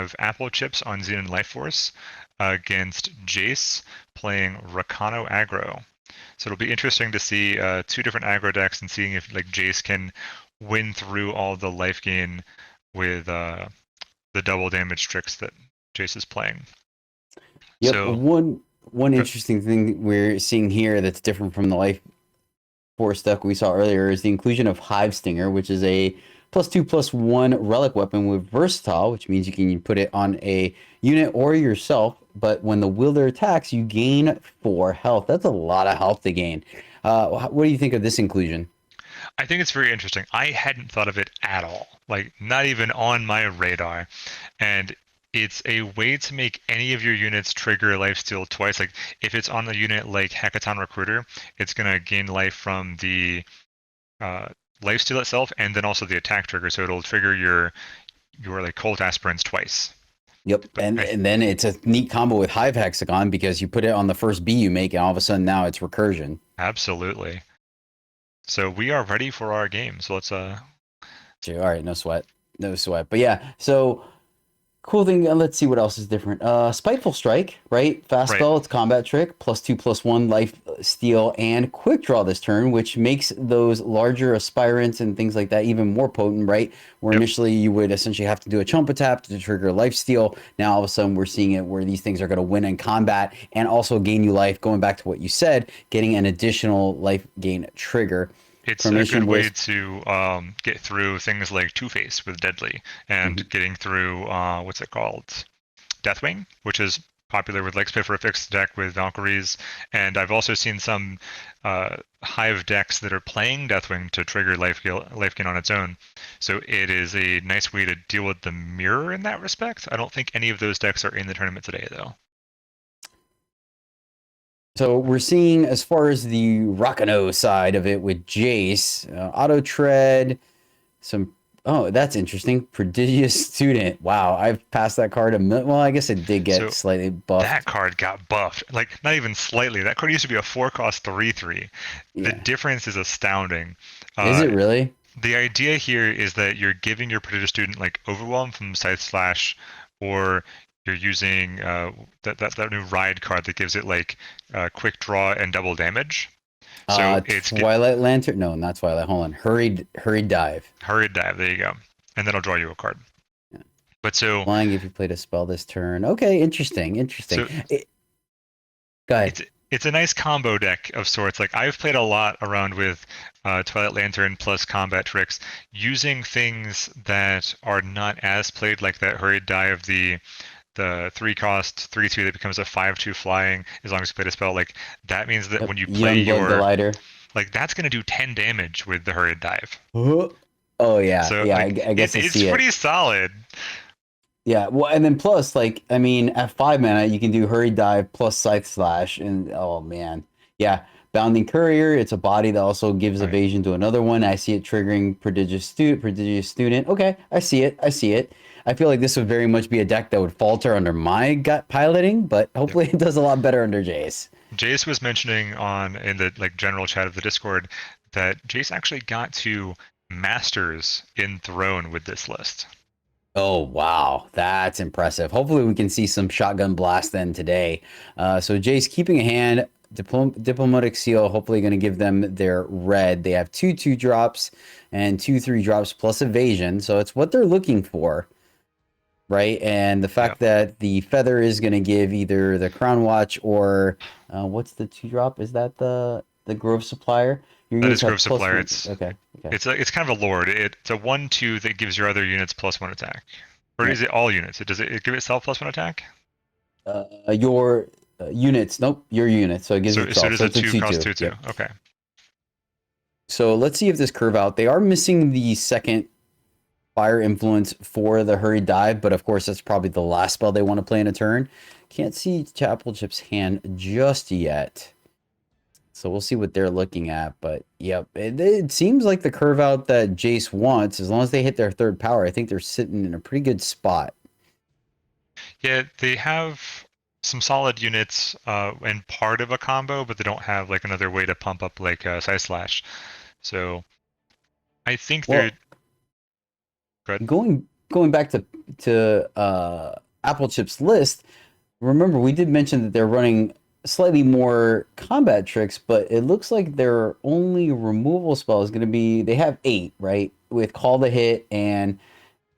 have Applechips on Xenan Lifeforce against Jace playing Rakano Aggro. So it'll be interesting to see two different aggro decks and seeing if like Jace can win through all the life gain with the double damage tricks that Jace is playing. Yep. So One interesting thing we're seeing here that's different from the Life Force deck we saw earlier is the inclusion of Hive Stinger, which is a +2/+1 relic weapon with versatile, which means you can put it on a unit or yourself. But when the wielder attacks, you gain 4 health. That's a lot of health to gain. What do you think of this inclusion? I think it's very interesting. I hadn't thought of it at all, like not even on my radar. And it's a way to make any of your units trigger lifesteal twice. Like if it's on a unit like Hackathon Recruiter, it's gonna gain life from the lifesteal itself and then also the attack trigger. So it'll trigger your like Cold Aspirants twice. Yep, But and then it's a neat combo with Hive Hexagon because you put it on the first B you make, and all of a sudden now it's recursion. absolutely. So we are ready for our game. So let's All right, no sweat, no sweat. But yeah, so cool thing. Let's see what else is different. Spiteful Strike, right? Fast right. spell. It's combat trick. +2/+1 life steal and quick draw this turn, which makes those larger aspirants and things like that even more potent, right? Where Yep. initially you would essentially have to do a chumpa tap to trigger life steal. Now all of a sudden we're seeing it where these things are going to win in combat and also gain you life. Going back to what you said, getting an additional life gain trigger. It's a good Formation way was to get through things like Two-Face with Deadly and mhm. getting through what's it called? Deathwing, which is popular with Legs Pay for a fixed deck with Valkyries. And I've also seen some Hive decks that are playing Deathwing to trigger life gain on its own. So it is a nice way to deal with the mirror in that respect. I don't think any of those decks are in the tournament today, though. So we're seeing, as far as the Rakano side of it with Jace, auto tread, some. Oh, that's interesting. Prodigious student. Wow, I've passed that card well, I guess it did get So slightly that buffed. card got buffed. Like, not even slightly. That card used to be a 4-cost 3/3. The Yeah. difference is astounding. Is Uh, it really? the idea here is that you're giving your prodigious student like overwhelm from Scythe Slash, or you're using that new ride card that gives it like quick draw and double damage. So it's Twilight Lantern. No, not Twilight. Hold on. Hurried dive. hurried dive. There you go, and then I'll draw you a card. Yeah. But so Flying if you played a spell this turn. Okay, interesting. Interesting. so Go ahead. it's a nice combo deck of sorts. Like I've played a lot around with Twilight Lantern plus combat tricks, using things that are not as played, like that hurried dive, the 3-cost 3/2 that becomes a 5/2 flying as long as you played a spell. Like that means that Yep. when you play Youngblood your Glider. like that's gonna do 10 damage with the hurried dive. Oh yeah, So yeah. like I guess I it's see it. pretty solid. Yeah, well, and then plus, like, I mean, at 5 mana, you can do Hurry Dive plus Scythe Slash, and oh man, yeah, Bounding Courier. It's a body that also gives Right. evasion to another one. I see it triggering Prodigious Student. Prodigious Student. Okay, I see it. I see it. I feel like this would very much be a deck that would falter under my gut piloting, but Yep. hopefully it does a lot better under Jace. Jace was mentioning on in the like general chat of the Discord that Jace actually got to Masters in Throne with this list. Oh wow, that's impressive. Hopefully we can see some shotgun blast then today. So Jace keeping a hand, diplomatic seal. Hopefully going to give them their red. They have 2/2 drops and 2/3 drops plus evasion. So it's what they're looking for, right? And the Yeah, fact that the feather is going to give either the Crown Watch or what's the 2 drop? Is that the Grove Supplier? Your that units is Grove have plus Supplier. one. It's Okay, okay. it's kind of a lord. It's a 1/2 that gives your other units +1 attack. Or Yeah. is it all units? Does it give itself +1 attack? Your units. Nope, your units. So it gives So it itself. is So a it's a 2-cost 2/2. 2/2. Yep. Okay. So let's see if this curve out. They are missing the second fire influence for the hurry dive, but of course that's probably the last spell they want to play in a turn. Can't see Applechips' hand just yet. So we'll see what they're looking at. But yep, it seems like the curve out that Jace wants, as long as they hit their third power, I think they're sitting in a pretty good spot. Yeah, they have some solid units and part of a combo, but they don't have like another way to pump up like Side Slash. So I think they're Well, good. going going back to Applechips list, remember we did mention that they're running slightly more combat tricks, but it looks like their only removal spell is going to be they have 8, right? With Call the Hit and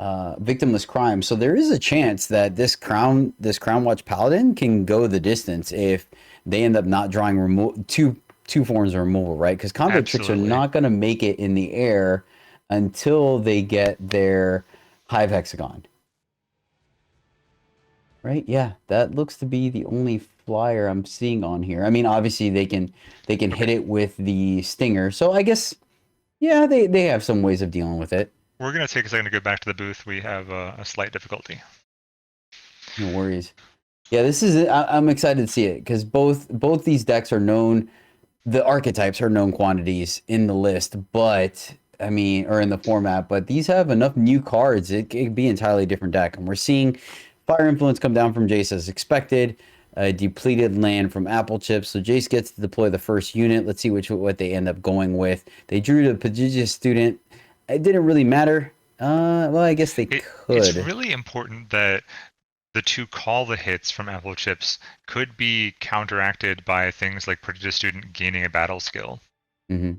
Victimless Crime. So there is a chance that this Crown Watch Paladin can go the distance if they end up not drawing two forms of removal, right? Because combat tricks are Absolutely. not going to make it in the air until they get their Hive Hexagon. Right? Yeah, that looks to be the only flyer I'm seeing on here. I mean, obviously they can hit Okay. it with the stinger. So I guess yeah, they have some ways of dealing with it. We're going to take a second to go back to the booth. We have a slight difficulty. No worries. Yeah, this is I'm excited to see it because both these decks are known. The archetypes are known quantities in the list, but I mean, or in the format, but these have enough new cards. It could be an entirely different deck, and we're seeing Fire Influence come down from Jace as expected. Depleted land from Applechips, so Jace gets to deploy the first unit. Let's see what they end up going with. They drew the prodigious student. It didn't really matter. Well, I guess they It's could. really important that the two call the hits from Applechips could be counteracted by things like Prodigious Student gaining a battle skill. Hmm.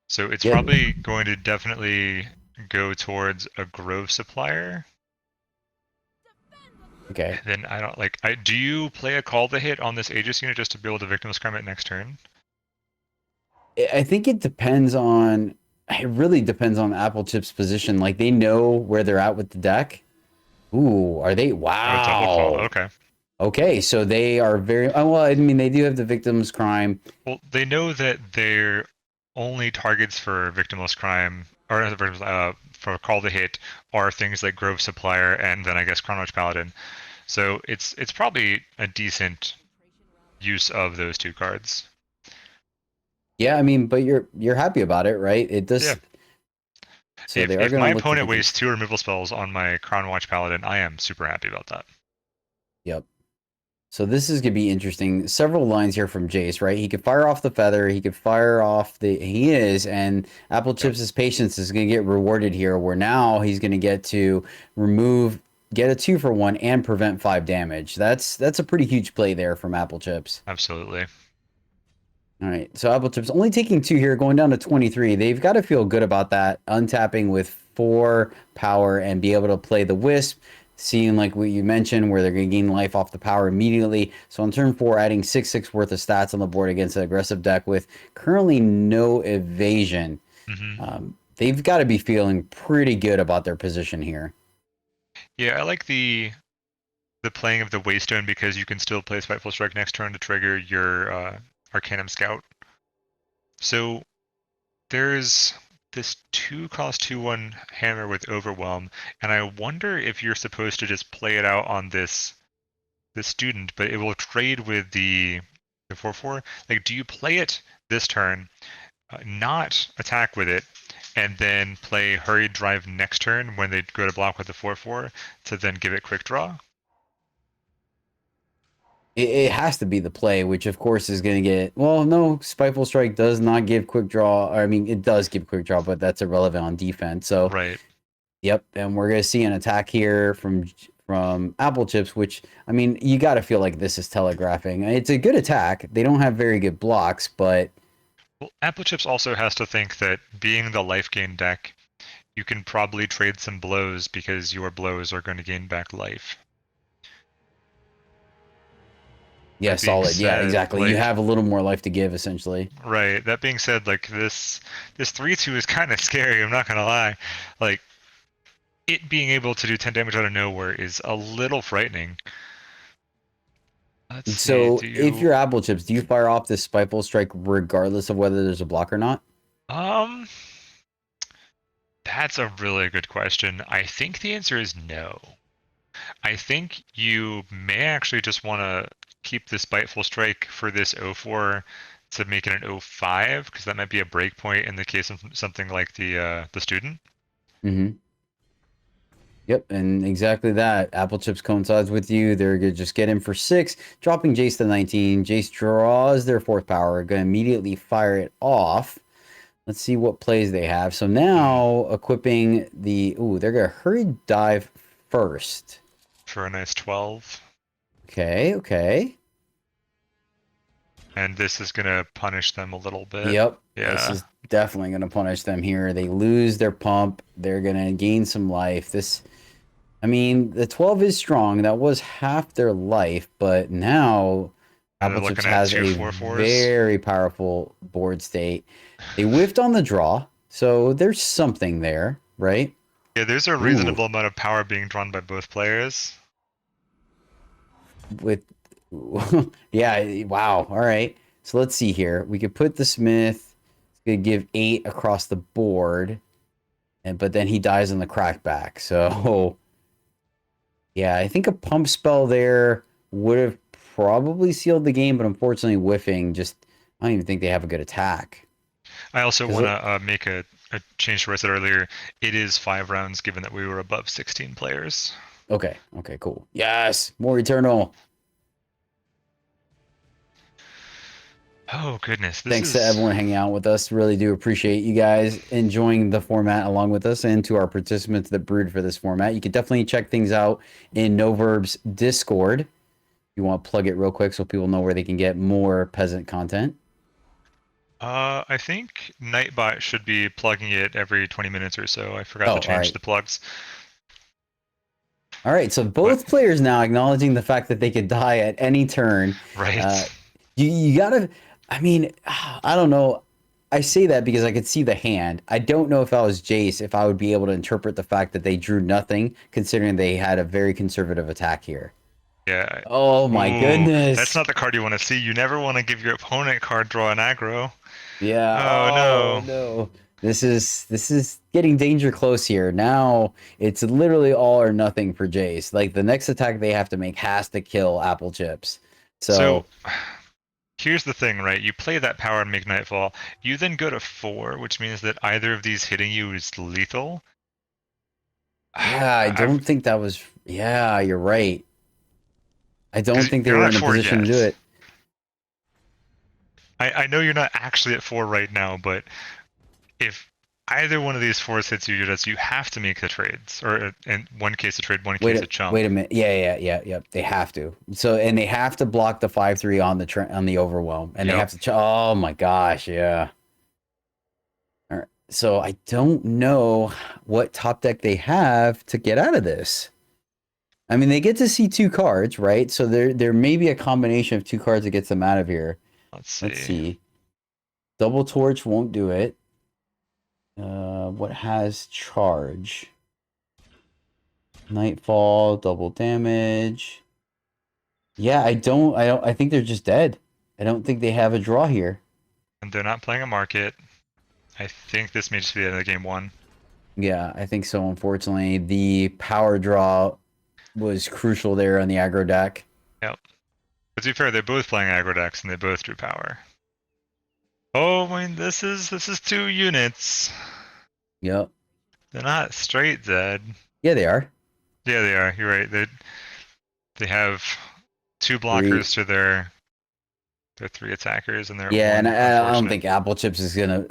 So it's Yeah. probably going to definitely go towards a Grove Supplier. Okay. And then I don't like. Do you play a call the hit on this Aegis unit just to be able to Victimless Crime it next turn? I think it depends on. It really depends on Applechips' position. Like they know where they're at with the deck. Ooh, are they? Oh, double call. Wow. Okay. Okay, so they are very. Well, I mean, they do have the victim's crime. Well, they know that their only targets for Victimless Crime, or for Call the Hit, are things like Grove Supplier and then I guess Chrono Paladin. So it's probably a decent use of those two cards. Yeah, I mean, but you're happy about it, right? It Yeah. does. So they are If going my to look to opponent continue. wastes 2 removal spells on my Crown Watch Paladin, I am super happy about that. Yep. So this is gonna be interesting. Several lines here from Jace, right? He could fire off the feather. He could fire off the. He is, and Yep. Applechips' patience is gonna get rewarded here. Where now he's gonna get to get a 2-for-1, and prevent 5 damage. That's a pretty huge play there from Applechips. Absolutely. All right, so Applechips only taking 2 here, going down to 23. They've got to feel good about that, untapping with 4 power and be able to play the Wisp, seeing like what you mentioned, where they're going to gain life off the power immediately. So on turn 4, adding 6/6 worth of stats on the board against an aggressive deck with currently no evasion. Hmm. They've got to be feeling pretty good about their position here. Yeah, I like the playing of the Waystone because you can still play Spiteful Strike next turn to trigger your Arcanum Scout. So there's this 2-cost 2/1 hammer with Overwhelm, and I wonder if you're supposed to just play it out on this student, but it will trade with the 4/4. Like, do you play it this turn, not attack with it, and then play Hurried Drive next turn when they go to block with the 4/4 to then give it Quick Draw? It has to be the play, which of course is going to get. Well, no, Spiteful Strike does not give quick draw. I mean, it does give quick draw, but that's irrelevant on defense. So, Right. yep, and we're going to see an attack here from Applechips, which I mean, you got to feel like this is telegraphing. It's a good attack. They don't have very good blocks, but Well, Applechips also has to think that being the life gain deck, you can probably trade some blows because your blows are going to gain back life. yeah, That being solid. Yeah, said, exactly. You have a little more life to give, essentially. right. That being said, like this 3/2 is kind of scary. I'm not gonna lie. Like it being able to do 10 damage out of nowhere is a little frightening. Let's see. So, Do if you? you're Applechips, do you fire off this Spiteful Strike regardless of whether there's a block or not? Um, that's a really good question. I think the answer is no. I think you may actually just want to keep the Spiteful Strike for this 0/4 to make it an 0/5 because that might be a break point in the case of something like the student. Mm-hmm. Yep, and exactly that. Applechips coincides with you. They're gonna just get in for 6, dropping Jace to 19. Jace draws their 4th power, gonna immediately fire it off. Let's see what plays they have. So now equipping the ooh, they're gonna hurry dive first. For a nice 12. Okay, okay. And this is going to punish them a little bit. Yep. This Yeah. is definitely gonna punish them here. They lose their pump. They're gonna gain some life. This I mean, the 12 is strong. That was half their life, but now And they're Applechips looking at has two a 4/4s. very powerful board state. They whiffed on the draw, so there's something there, right? Yeah, there's a Ooh, reasonable amount of power being drawn by both players. with yeah, wow. All right. So let's see here. We could put the Smith. It's gonna give 8 across the board, and but then he dies on the crackback. So yeah, I think a pump spell there would have probably sealed the game, but unfortunately, whiffing just, I don't even think they have a good attack. I also 'Cause want to make a change to what I said earlier. It is 5 rounds given that we were above 16 players. okay, okay, cool. Yes, more Eternal. Oh, goodness. This Thanks to is. everyone hanging out with us. Really do appreciate you guys enjoying the format along with us, and to our participants that brewed for this format. You can definitely check things out in No Verb's Discord. You want to plug it real quick so people know where they can get more peasant content. I think Nightbot should be plugging it every 20 minutes or so. I forgot Oh, to all change right. the plugs. All right, so But, both players now acknowledging the fact that they could die at any turn. Uh, right. you gotta, I mean, I don't know. I say that because I could see the hand. I don't know if I was Jace, if I would be able to interpret the fact that they drew nothing, considering they had a very conservative attack here. Yeah. Oh my Ooh, that's goodness. not the card you want to see. You never want to give your opponent card draw an aggro. Yeah. Oh, Oh no. no. This is getting danger close here. Now it's literally all or nothing for Jace. Like the next attack they have to make has to kill Applechips. So So here's the thing, right? You play that power and make Nightfall. You then go to 4, which means that either of these hitting you is lethal. yeah, I don't think that was. Yeah, you're right. I don't Because think they you're were not in at a 4 position to do yet. it. I know you're not actually at 4 right now, but if either one of these 4s hits you, you have to make the trades. Or in one case a trade, one case a chump. Wait a minute. Yeah. They have to. So and they have to block the 5/3 on on the overwhelm, and they Yep. have to. Oh my gosh, yeah. All right. So I don't know what top deck they have to get out of this. I mean, they get to see 2 cards, right? So there may be a combination of 2 cards that gets them out of here. Let's Let's see. see. Double Torch won't do it. What has charge? Nightfall, double damage. Yeah, I think they're just dead. I don't think they have a draw here. And they're not playing a market. I think this may just be the end of game 1. Yeah, I think so. Unfortunately, the power draw was crucial there on the aggro deck. Yep. But to be fair, they're both playing aggro decks and they both drew power. Oh, I mean, this is 2 units. Yep. They're not straight dead. Yeah, they are. Yeah, they are. You're right. They have 2 Three. blockers to their 3 attackers and their Yeah, and 1 I don't unfortunate. think Applechips is gonna.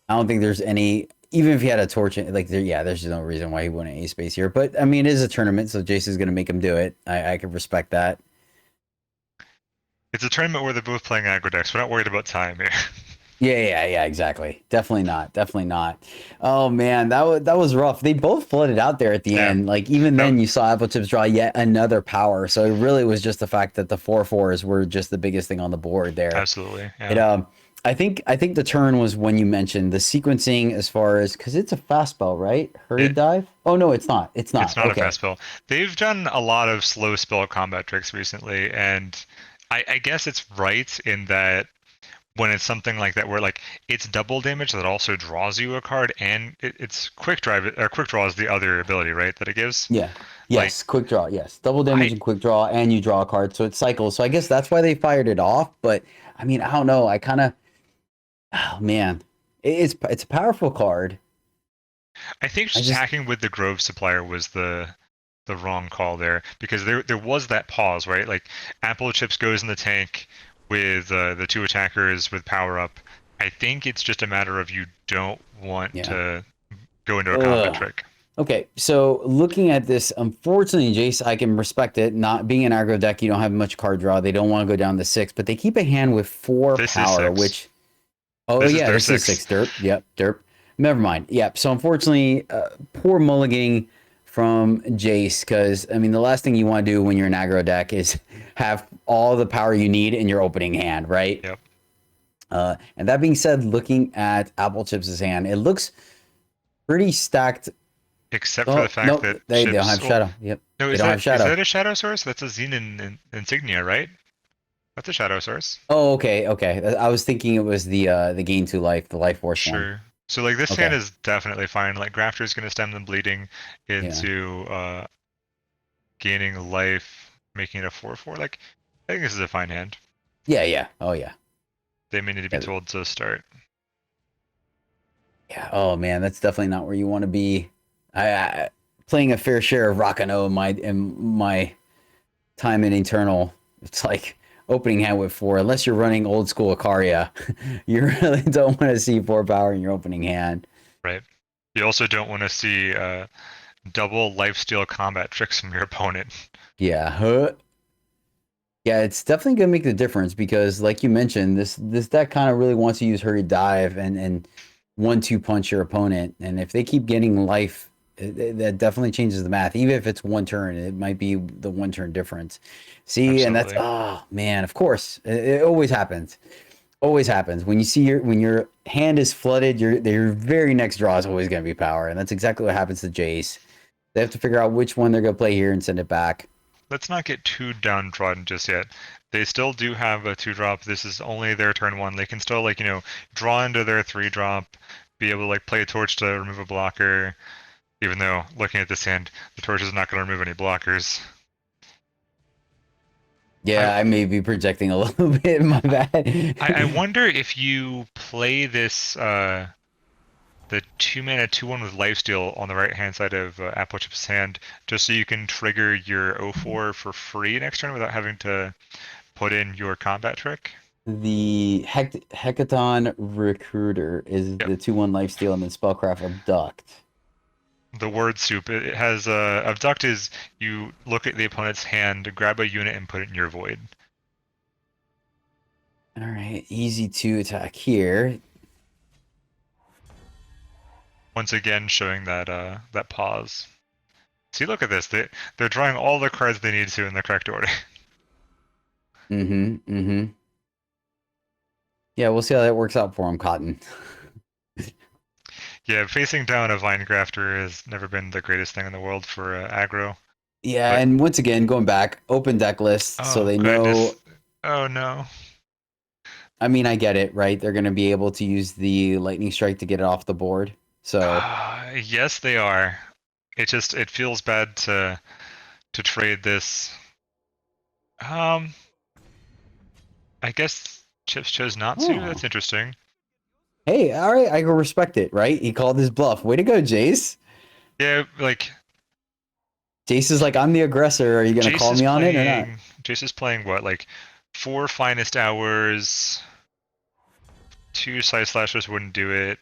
I don't think there's any. Even if he had a torch, like there, yeah, there's no reason why he wouldn't ace space here. But I mean, it is a tournament, so Jason's gonna make him do it. I can respect that. It's a tournament where they're both playing aggro decks. We're not worried about time here. Yeah, exactly. Definitely not. Definitely not. Oh man, that was rough. They both flooded out there at the Yeah. end. Like even No, then, you saw Applechips draw yet another power. So it really was just the fact that the 4/4s were just the biggest thing on the board there. absolutely. It Yeah. I think the turn was when you mentioned the sequencing as far as because it's a fast spell, right? Hurry It dive. Oh no, it's not. It's it's not. not a Okay. fast spell. They've done a lot of slow spell combat tricks recently, and I guess it's right in that when it's something like that where like it's double damage that also draws you a card and it's quick drive or quick draw is the other ability, right, that it gives. Yeah. Like Yes. Quick draw. Yes. Double damage I and quick draw, and you draw a card, so it cycles. So I guess that's why they fired it off. But I mean, I don't know. I kind of. Oh man, it's a powerful card. I think I just just hacking with the Grove supplier was the wrong call there because there was that pause, right? Like Applechips goes in the tank with the 2 attackers with power up, I think it's just a matter of you don't want Yeah. to go into a combat Ugh. trick. Okay, so looking at this, unfortunately, Jace, I can respect it. Not being an aggro deck, you don't have much card draw. They don't want to go down to six, but they keep a hand with four This is power, six. which, oh This is yeah, their this is six. six derp. Yep, derp. Never mind. Yep. So unfortunately, poor mulliganing from Jace, because I mean, the last thing you want to do when you're an aggro deck is have all the power you need in your opening hand, right? Yep. And that being said, looking at Applechips' hand, it looks pretty stacked. Except for the Oh fact no, that they don't chips. have Well, shadow. Yep, no, they don't have is shadow. that a shadow source? That's a Xenan insignia, right? That's a shadow source. Oh, okay, okay. I was thinking it was the gain to life, the life force one. Sure. So like this hand Okay, is definitely fine. Like Grafter's gonna stem them bleeding yeah, into gaining life, making it a 4/4. Like I think this is a fine hand. yeah, yeah. Oh yeah, They may need to be yeah, told to start. yeah. Oh man, that's definitely not where you want to be. I playing a fair share of Rakano in my time in Eternal. It's like opening hand with four. Unless you're running old school Akaria, you really don't want to see four power in your opening hand. Right. You also don't want to see double lifesteal combat tricks from your opponent. Yeah, huh? Yeah, it's definitely gonna make the difference because, like you mentioned, this deck kind of really wants to use Hurry Dive and 1-2 punch your opponent, and if they keep getting life, that definitely changes the math. Even if it's one turn, it might be the one turn difference. See, and that's Absolutely. oh man, of course, it always happens. Always happens when you see your hand is flooded. Your very next draw is always gonna be power, and that's exactly what happens to Jace. They have to figure out which one they're gonna play here and send it back. Let's not get too downtrodden just yet. They still do have a 2-drop. This is only their turn one. They can still like, draw into their 3-drop, be able to like play a torch to remove a blocker, even though looking at this hand, the torch is not going to remove any blockers. I, Yeah, I may be projecting a little bit. My I bad. wonder if you play this the 2-mana 2/1 with lifesteal on the right hand side of Applechips' hand, just so you can trigger your 0/4 for free next turn without having to put in your combat trick. The Hecaton Recruiter is Yep. the 2-1 lifesteal and then Spellcraft Abduct. The word soup. It has abduct is you look at the opponent's hand, grab a unit, and put it in your void. All right, easy to attack here. Once again, showing that pause. See, look at this. They're drawing all the cards they need to in the correct order. Mm-hmm. Mm-hmm. Yeah, we'll see how that works out for him, Cotton. Yeah, facing down a Vine Grafter has never been the greatest thing in the world for aggro. Yeah, But and once again, going back, open deck list, so oh they goodness, know. oh no. I mean, I get it, right? They're going to be able to use the Lightning Strike to get it off the board. So, Yes, they are. It feels bad to trade this. Um, I guess Chips chose not to. oh. That's interesting. Hey, all right, I can respect it, right? He called his bluff. Way to go, Jace. Yeah, like Jace is like, I'm the aggressor. Are you gonna Jace call is me on it or not? playing. Jace is playing what, like 4 finest hours. 2 side slashers wouldn't do it.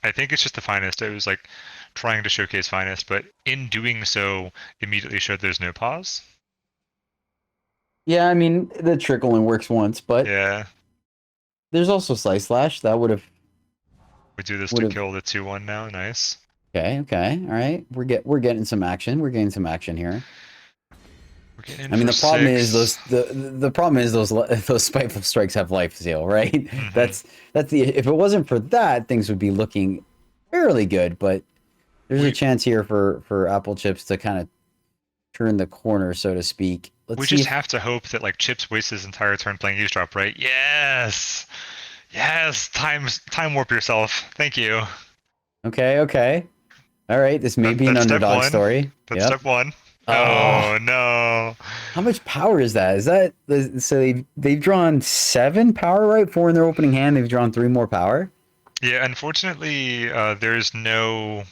I think it's just the finest. It was like trying to showcase finest, but in doing so, immediately showed there's no pause. Yeah, I mean the trick only works once, but Yeah, there's also Slice Slash that we do this would to have. kill the 2/1 now. Nice. Okay, okay, all right. We're getting some action. We're getting some action here. We're getting in I mean for the problem is 6. the problem is those spiteful strikes have life steal, right? Mm-hmm. That's the if it wasn't for that things would be looking fairly good, but there's a We chance here for Applechips to kind of turn the corner, so to speak. Let's we see just if have to hope that like Chips wastes his entire turn playing eavesdrop, right? Yes, yes. Time warp yourself. Thank you. okay, okay. All right, this may be an That's step underdog one. story. That's Yep. step one. Oh, Oh no. how much power is that? Is that so they've drawn 7 power, right? 4 in their opening hand. They've drawn 3 more power. Yeah, unfortunately, there's no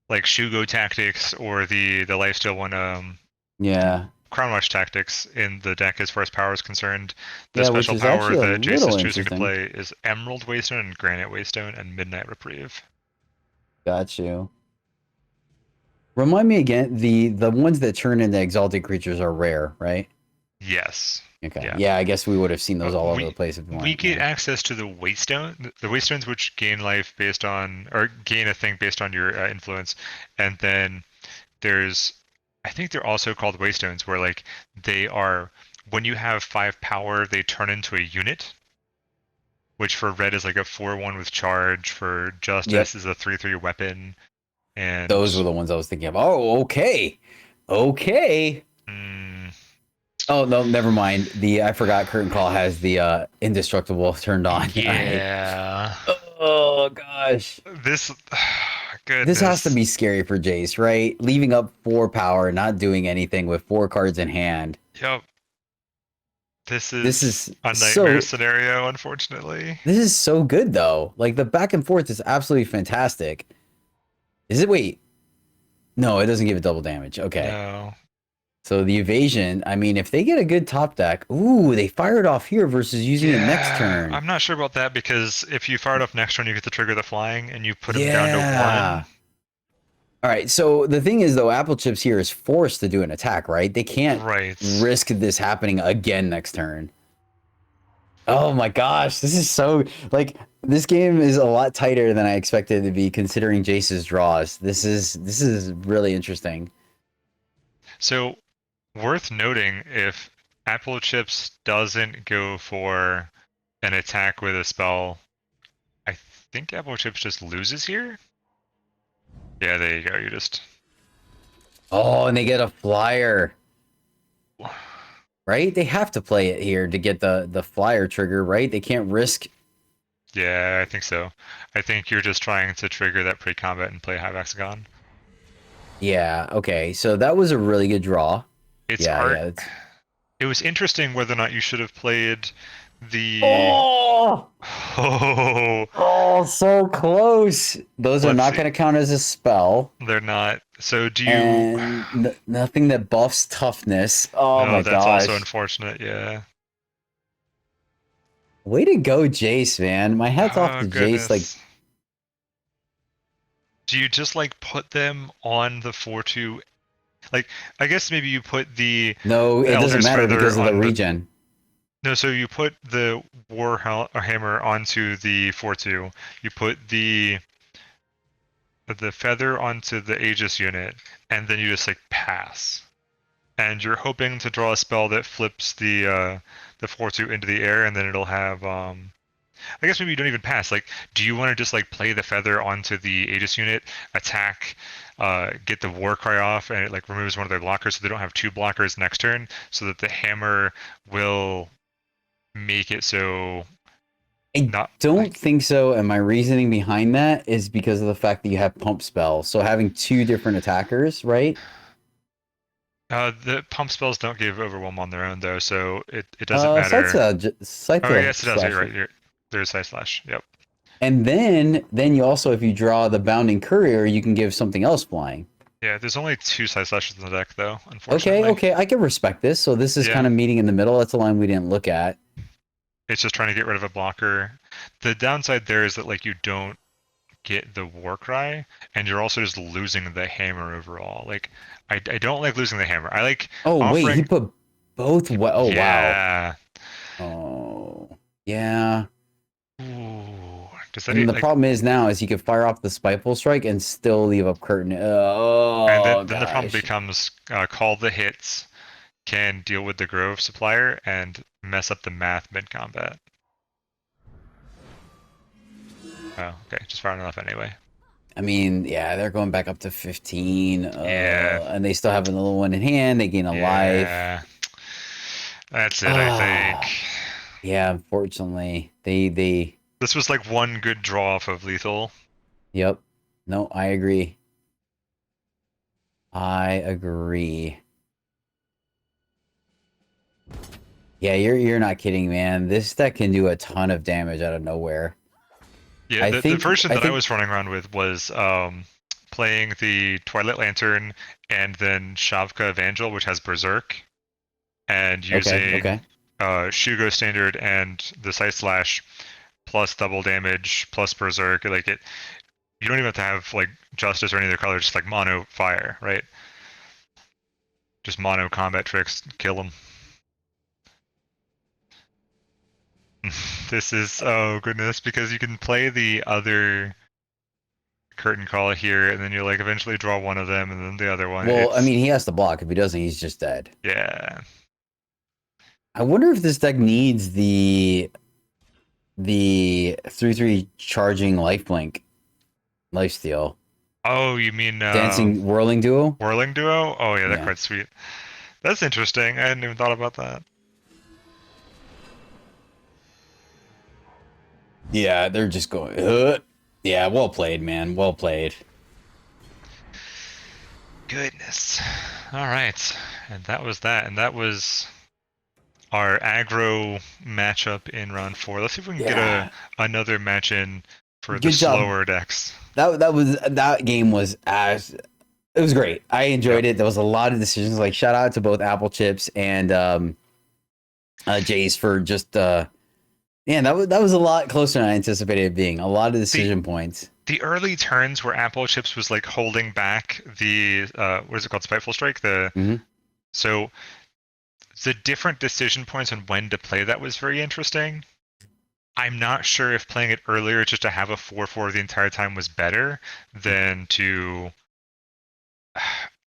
like Shugo tactics or the lifesteal one. Yeah. Crown Watch tactics in the deck as far as power is concerned. The Yeah, which special is power actually a that Jace is little choosing to interesting. play is Emerald Waystone and Granite Waystone and Midnight Reprieve. Got you. Remind me again, the ones that turn into exalted creatures are rare, right? Yes. Okay. Yeah. Yeah, I guess we would have seen those all over the We place if we we weren't. get Yeah. access to the Waystone, the Waystones which gain life based on or gain a thing based on your influence, and then there's I think they're also called Waystones where like they are when you have 5 power they turn into a unit, which for red is like a 4/1 with charge. For Yep. justice is a 3/3 weapon, Those and were the ones I was thinking of. Oh, okay. Okay. mm, Oh no, never mind. The I forgot Curtain Call has the indestructible turned on. All right. yeah, Oh gosh. this This has to goodness. be scary for Jace, right? Leaving up 4 power, not doing anything with 4 cards in hand. Yep, this This is is a nightmare so scenario, unfortunately. this is so good though. Like the back and forth is absolutely fantastic. Is it wait? No, it doesn't give it double damage. Okay. No. So the evasion, I mean, if they get a good top deck, ooh, they fire it off here versus using it next Yeah, turn. I'm not sure about that because if you fire it off next turn, you get to trigger the flying, and you put him down to Yeah. one. All right. So the thing is, though, Applechips here is forced to do an attack, right? They can't Right. risk this happening again next turn. Oh my gosh, this is so like this game is a lot tighter than I expected it to be considering Jace's draws. This is really interesting. So, worth noting if Applechips doesn't go for an attack with a spell, I think Applechips just loses here. Yeah, there you go. You just. Oh, and they get a flyer, right? They have to play it here to get the flyer trigger, right? They can't risk. Yeah, I think so. I think you're just trying to trigger that pre-combat and play Hexagon. Yeah, okay. So that was a really good draw. It's Yeah, art. yeah. It's It was interesting whether or not you should have played the. Oh, Oh, oh, so close. Those are let's not see. going to count as a spell. They're not. So do you? And nothing that buffs toughness. Oh No, my that's also gosh. unfortunate. Yeah. Way to go, Jace, man. My hat's off Oh to Jace. Like, goodness. Do you just like put them on the 4/2? Like, I guess maybe you put the no, it doesn't Elder's matter Feather because of the on the. regen. No, so you put the Hammer onto the 4/2. You put the feather onto the Aegis unit, and then you just like pass. And you're hoping to draw a spell that flips the 4/2 into the air, and then it'll have I guess maybe you don't even pass. Like, do you want to just like play the feather onto the Aegis unit, attack, get the war cry off, and it like removes one of their blockers, so they don't have 2 blockers next turn, so that the hammer will make it so I not don't like think so. And my reasoning behind that is because of the fact that you have pump spell. So having two different attackers, right? the pump spells don't give overwhelm on their own though, so it doesn't matter. Oh Scytha yes, it does. You're slash. right. There's side slash. Yep. And then you also, if you draw the bounding courier, you can give something else flying. Yeah, there's only 2 side slashes in the deck though, Okay, unfortunately. okay, I can respect this. So this is kind Yeah. of meeting in the middle. That's a line we didn't look at. It's just trying to get rid of a blocker. The downside there is that like you don't get the war cry, and you're also just losing the hammer overall. Like I don't like losing the hammer. I like Oh wait, he offering. put both. Oh wow. Yeah. Oh yeah. Ooh. Does that And the like? problem is now is he could fire off the spiteful strike and still leave up curtain. And then Oh then the problem gosh. becomes call the hits, can deal with the Grove supplier and mess up the math mid combat. Oh, okay, just far enough anyway. I mean, yeah, they're going back up to 15. Yeah. And they still have another one in hand. They gain a life. Yeah. That's it, I think. Ah, yeah. Unfortunately, they. This was like one good draw off of lethal. Yep. No, I agree. I agree. Yeah, you're not kidding, man. This deck can do a ton of damage out of nowhere. Yeah, I the think version I that I think was running around with was playing the Twilight Lantern and then Shavka Evangel, which has Berserk. and Okay, using okay. Shugo standard and the Sight Slash plus double damage plus Berserk. Like it, you don't even have to have like Justice or any other color, just like mono fire, right? Just mono combat tricks, kill them. This is, oh goodness, because you can play the other curtain call here, and then you like eventually draw one of them, and then the other one. Well, I It's, mean, he has to block. If he doesn't, he's just dead. yeah. I wonder if this deck needs the 3/3 charging life blink lifesteal. Oh, you mean Dancing whirling duo? Whirling Duo? Oh yeah, that Yeah. card's sweet. That's interesting. I hadn't even thought about that. Yeah, they're just going. Yeah, well played, man. Well played. Goodness. All right, and that was that, and that was our aggro matchup in round 4. Let's see if we can get Yeah. another match in for the Good job. slower decks. That game was as it was great. I enjoyed Yep. it. There was a lot of decisions. Like shout out to both Applechips and Jace for just man, that was a lot closer than I anticipated it being. A lot of decision points. The early turns where Applechips was like holding back the what is it called, Spiteful Strike? Mhm. So the different decision points on when to play that was very interesting. I'm not sure if playing it earlier just to have a 4/4 the entire time was better than to.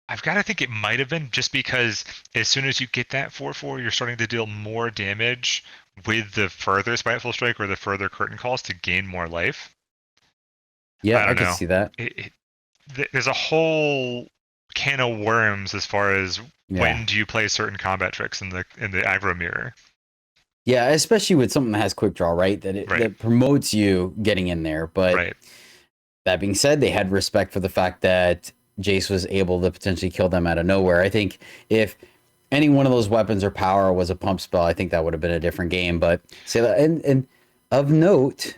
I've got to think it might have been, just because as soon as you get that 4/4, you're starting to deal more damage with the further Spiteful Strike or the further Curtain Calls to gain more life. I Yeah, I don't could know. see that. There's a whole can of worms as far as Yeah. when do you play certain combat tricks in the aggro mirror. Yeah, especially with something that has quick draw, right? Right. That promotes you getting in there. But Right. that being said, they had respect for the fact that Jace was able to potentially kill them out of nowhere. I think if any one of those weapons or power was a pump spell, I think that would have been a different game. But say that, and of note,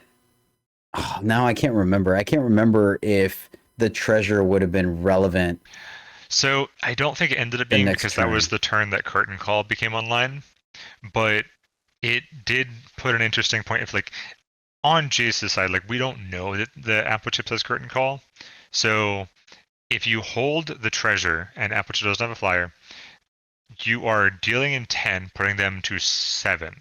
now I can't remember. I can't remember if the treasure would have been relevant So I don't think it ended up the being, next because that was turn. the turn that Curtain Call became online. But it did put an interesting point of like on Jace's side, like we don't know that the Applechips has Curtain Call. So if you hold the treasure and Applechips doesn't have a flyer, you are dealing in 10, putting them to 7.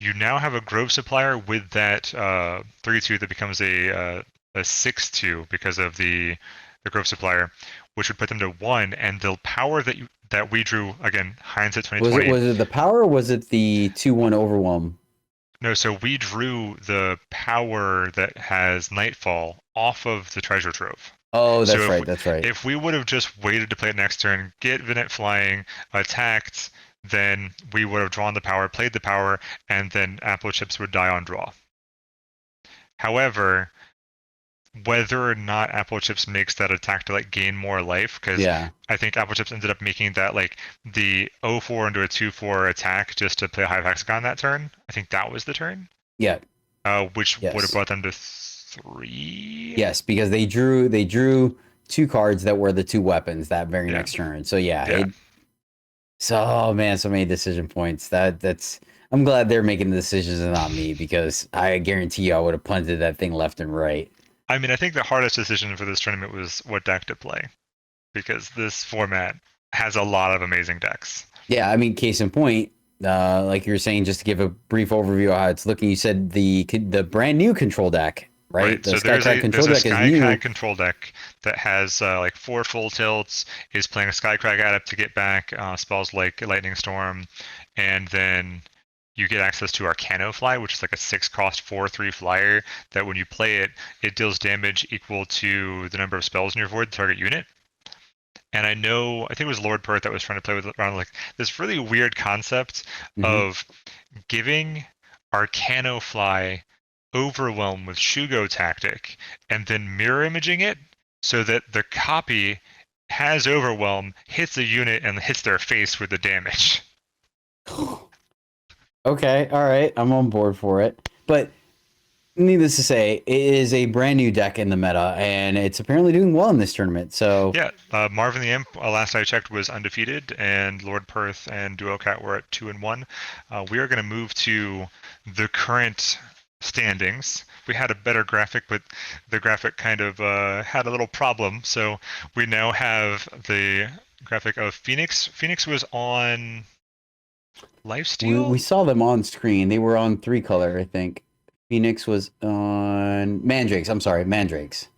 You now have a Grove Supplier with that 3/2 that becomes a 6/2 because of the Grove Supplier, which would put them to 1. And the power that we drew, again, hindsight Was 2020. it the power or was it the 2/1 overwhelm? No, so we drew the power that has Nightfall off of the treasure trove. Oh, that's So right. That's right. if we would have just waited to play it next turn, get Vinet flying, attacked, then we would have drawn the power, played the power, and then Applechips would die on draw. However, whether or not Applechips makes that attack to like gain more life, because Yeah. I think Applechips ended up making that like the 0/4 into a 2/4 attack just to play Hive Hexagon that turn. I think that was the turn, Yeah. which would have Yes. brought them to 3. Yes, because they drew two cards that were the two weapons that very Yeah, next turn. So yeah, yeah. oh man, so many decision points. That's I'm glad they're making the decisions and not me, because I guarantee you I would have punted that thing left and right. I mean, I think the hardest decision for this tournament was what deck to play, because this format has a lot of amazing decks. Yeah, I mean, case in point, like you were saying, just to give a brief overview of how it's looking, you said the brand new control deck, right? Right. The So Skycrack control there's a deck is new. Skycrag control deck that has like 4 full tilts, is playing a Skycrag adept to get back spells like Lightning Storm, and then you get access to Arcano Fly, which is like a 6-cost 4/3 flyer that when you play it, it deals damage equal to the number of spells in your void target unit. And I think it was Lord Pert that was trying to play with around like this really weird concept Mhm. of giving Arcano Fly Overwhelm with Shugo tactic, and then mirror imaging it so that the copy has Overwhelm, hits a unit, and hits their face with the damage. Okay, all right, I'm on board for it. But needless to say, it is a brand new deck in the meta, and it's apparently doing well in this tournament. So Yeah, Marvin the Imp, last I checked, was undefeated, and Lord Perth and Duo Cat were at 2-1. We are going to move to the current standings. We had a better graphic, but the graphic kind of had a little problem. So we now have the graphic of Phoenix. Phoenix was on we Lifesteal? saw them on screen. They were on 3-color, I think. Phoenix was on Mandrakes. I'm sorry, Mandrakes.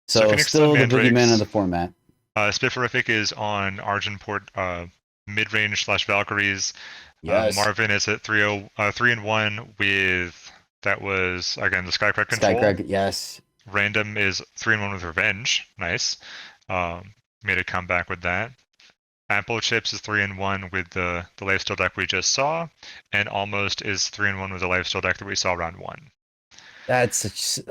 So So Phoenix is on still the boogeyman of Mandrakes. the format. Spifferific is on Argenport mid-range slash Valkyries. Yes. Marvin is at 3-1 with that was again the Skycrack control. Skycrag, yes. Random is 3-1 with Revenge. Nice. Um, Made a comeback with that. Applechips is 3-1 with the lifesteal deck we just saw, and Almost is 3-1 with the lifesteal deck that we saw round one. That's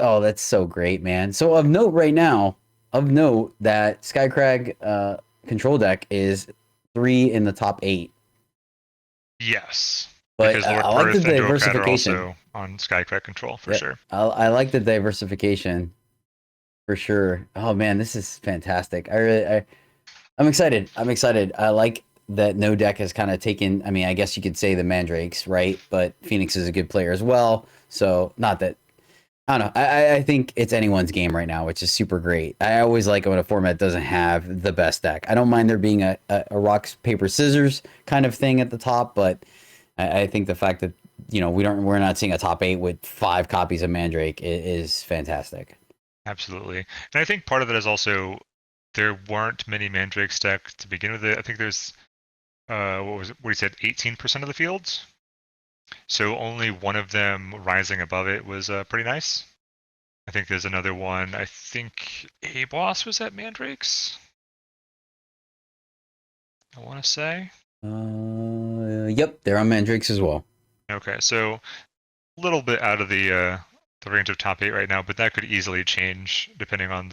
so great, man. So of note right now, of note that Skycrag control deck is 3 in the top 8. Yes, But because Lord I like the Perth and Duocat are diversification. also on Skycrack control for Yeah, sure. I like the diversification for sure. Oh man, this is fantastic. I'm excited. I'm excited. I like that no deck has kind of taken. I mean, I guess you could say the Mandrakes, right? But Phoenix is a good player as well. So not that I don't know. I think it's anyone's game right now, which is super great. I always like it when a format doesn't have the best deck. I don't mind there being a rock paper scissors kind of thing at the top, but I think the fact that we're not seeing a top 8 with 5 copies of Mandrake is fantastic. Absolutely. And I think part of that is also there weren't many Mandrakes decks to begin with. I think there's what was it? What he said, 18% of the fields. So only one of them rising above it was pretty nice. I think there's another one. I think A Boss was at Mandrakes. I want to say. Yep, they're on Mandrakes as well. Okay, so a little bit out of the range of top 8 right now, but that could easily change depending on